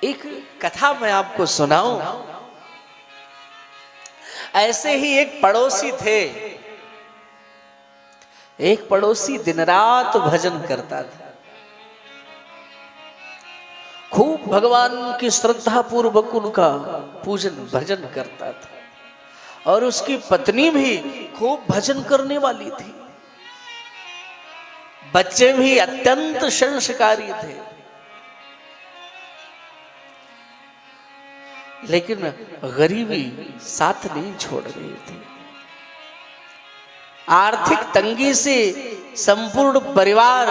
एक कथा मैं आपको सुनाऊं। ऐसे ही एक पड़ोसी थे। एक पड़ोसी दिन रात भजन करता था, खूब भगवान की श्रद्धा पूर्वक उनका पूजन भजन करता था। और उसकी पत्नी भी खूब भजन करने वाली थी। बच्चे भी अत्यंत संस्कारी थे। लेकिन गरीबी साथ नहीं छोड़ रही थी। आर्थिक तंगी से संपूर्ण परिवार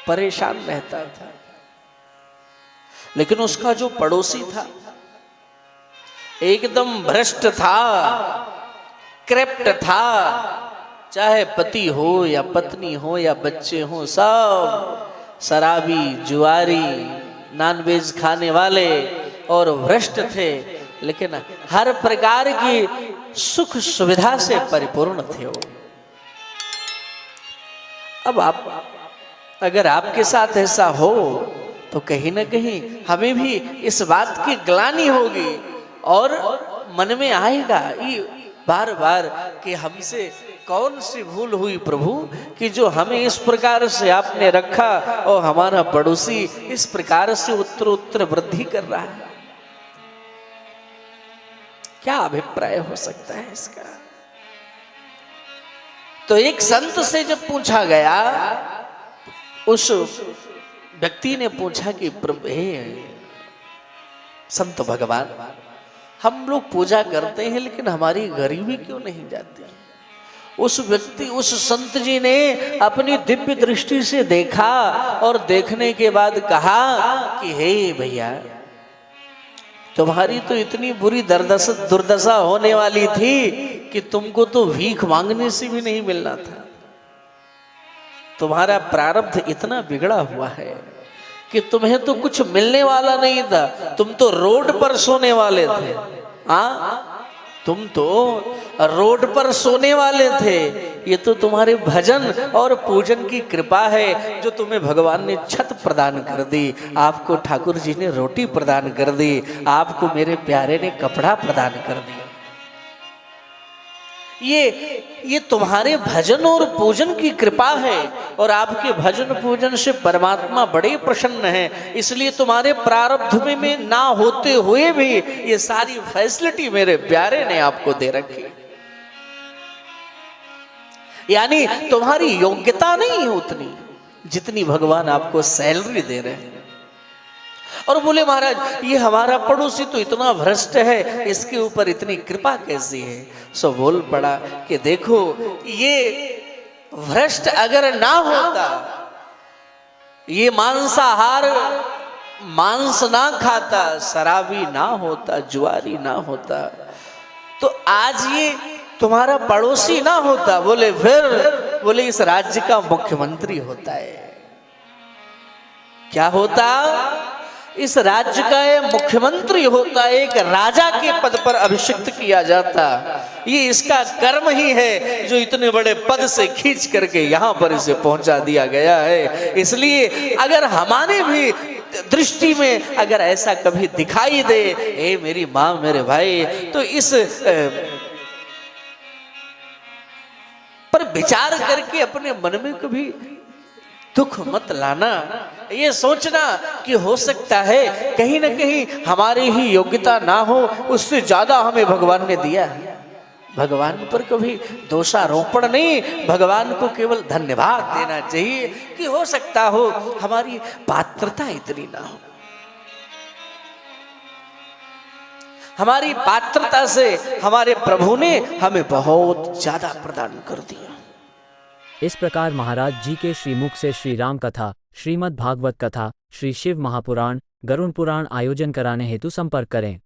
परेशान रहता था। लेकिन उसका जो पड़ोसी था एकदम भ्रष्ट था, क्रेप्ट था। चाहे पति हो या पत्नी हो या बच्चे हो, सब शराबी, जुआरी, नॉनवेज खाने वाले और भ्रष्ट थे। लेकिन हर प्रकार की सुख सुविधा से परिपूर्ण थे वो। अब आप, अगर आपके साथ ऐसा हो तो कहीं ना कहीं हमें भी इस बात की ग्लानि होगी और मन में आएगा ये बार बार कि हमसे कौन सी भूल हुई प्रभु कि जो हमें इस प्रकार से आपने रखा और हमारा पड़ोसी इस प्रकार से उत्तर वृद्धि कर रहा है। क्या अभिप्राय हो सकता है इसका? तो एक संत से जब पूछा गया, उस व्यक्ति ने पूछा कि प्रभु, हे संत भगवान, हम लोग पूजा करते हैं लेकिन हमारी गरीबी क्यों नहीं जाती? उस व्यक्ति, उस संत जी ने अपनी दिव्य दृष्टि से देखा और देखने के बाद कहा कि हे भैया, तुम्हारी तो इतनी बुरी दुर्दशा होने वाली थी कि तुमको तो भीख मांगने से भी नहीं मिलना था। तुम्हारा प्रारब्ध इतना बिगड़ा हुआ है कि तुम्हें तो कुछ मिलने वाला नहीं था। तुम तो रोड पर सोने वाले थे। तुम तो रोड पर सोने वाले थे। ये तो तुम्हारे भजन और पूजन की कृपा है जो तुम्हें भगवान ने छत प्रदान कर दी, आपको ठाकुर जी ने रोटी प्रदान कर दी, आपको मेरे प्यारे ने कपड़ा प्रदान कर दिया। ये तुम्हारे भजन और पूजन की कृपा है और आपके भजन पूजन से परमात्मा बड़े प्रसन्न है। इसलिए तुम्हारे प्रारब्ध में ना होते हुए भी ये सारी फैसिलिटी मेरे प्यारे ने आपको दे रखी। यानी तुम्हारी योग्यता नहीं है उतनी जितनी भगवान आपको सैलरी दे रहे हैं। और बोले महाराज, ये हमारा पड़ोसी तो इतना भ्रष्ट है, इसके ऊपर इतनी कृपा कैसी है? सो बोल पड़ा कि देखो, ये भ्रष्ट अगर ना होता, ये मांसाहार मांस ना खाता, शराबी ना होता, जुआरी ना होता, तो आज ये तुम्हारा पड़ोसी ना होता। बोले फिर, बोले इस राज्य का मुख्यमंत्री होता है। क्या होता? इस राज्य का ये मुख्यमंत्री होता, एक राजा के पद पर अभिषिक्त किया जाता। ये इसका कर्म ही है जो इतने बड़े पद से खींच करके यहाँ पर इसे पहुंचा दिया गया है। इसलिए अगर हमारे भी दृष्टि में अगर ऐसा कभी दिखाई दे, ए मेरी माँ, मेरे भाई, तो इस पर विचार करके अपने मन में कभी दुख मत लाना। ये सोचना कि हो सकता है कहीं ना कहीं हमारी ही योग्यता ना हो, उससे ज्यादा हमें भगवान ने दिया है। भगवान पर कभी दोषारोपण नहीं, भगवान को केवल धन्यवाद देना चाहिए कि हो सकता हो हमारी पात्रता इतनी ना हो। हमारी पात्रता से हमारे प्रभु ने हमें बहुत ज्यादा प्रदान कर दिया। इस प्रकार महाराज जी के श्रीमुख से श्री राम कथा, श्रीमद् भागवत कथा, श्री शिव महापुराण, गरुड़ पुराण आयोजन कराने हेतु संपर्क करें।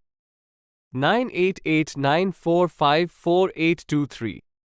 9889454823